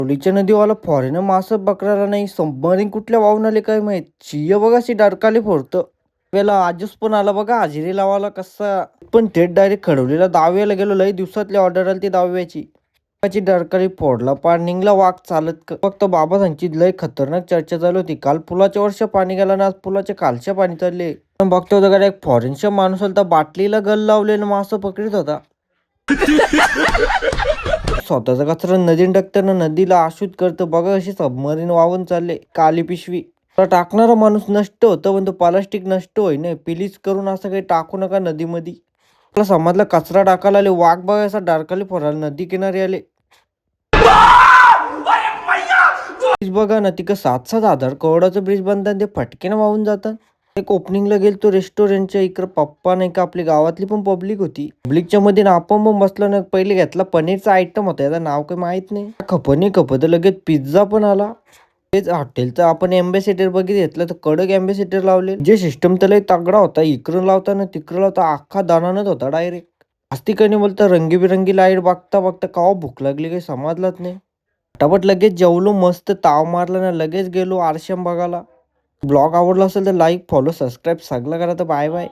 होलीच्या नदीवाला foreign मासं पकडायला नाही, सबमरीन कुठल्या वाहून आले काय माहित. शिय बघा शी डरकाले फोडतं. वेळेला आजूस पण आला बघा हजेरी लावायला कसा, पण थेट डायरेक्ट खडवलीला दाव्याला गेलो. लई दिवसातली ऑर्डर आली ती दाव्याची. ची डरकाळी फोडला पार निघला वाघ चालत. फक्त बाबा त्यांची लय खतरनाक चर्चा चालू होती. काल पुलाच्या वर्ष पाणी गेला ना, आज पुलाच्या खालच्या पाणी चालले. पण बघतो होता एक फॉरेनच्या माणूस आला, बाटलीला गल लावलेलं मासं पकडत होता. स्वतःचा कचरा नदीन टाकताना नदीला आशूत करतं बघा. अशी सबमरीन वाहून चालले. काली पिशवी टाकणारा माणूस नष्ट होतं, पण तो प्लास्टिक नष्ट होई नाही. प्लीज करून असं काही टाकू नका नदीमध्ये. आपला समाजला कचरा टाकायला आले वाघ बघा असा डारकाली फोडायला नदी किनारी आले. ब्रिज बघा ना, तिकडं 7,000 करोडाचं ब्रिज बांधतात, ते फटकेनं वाहून जातात. एक ओपनिंगला गेल तो रेस्टॉरंटच्या इकडं. पप्पा नाही का आपली गावातली पण पब्लिक होती. पब्लिकच्या मध्ये ना आपण पण बसलो ना. पहिले घेतला पनीरचा आयटम होता, याचं नाव काही माहित नाही. खपत लगेच पिझ्झा पण आला. तेच हॉटेलचं आपण एम्बेसिडर घेतलं तर कडक एम्बेसिडर लावले. जे सिस्टम तर लय तगडा होता. इकडं लावता ना तिकडं लावता अख्खा दानानच होता डायरेक्ट. असती काही नाही बोलता रंगीबिरंगी लाईट बघता बघता कावा भूक लागली काही समजलाच नाही. फटाफट लगेच जेवलो, मस्त ताव मारला ना, लगेच गेलो आरशाम बघायला. ब्लॉग आवडला असेल तर लाईक फॉलो सबस्क्राईब सगळं करा. तर बाय बाय.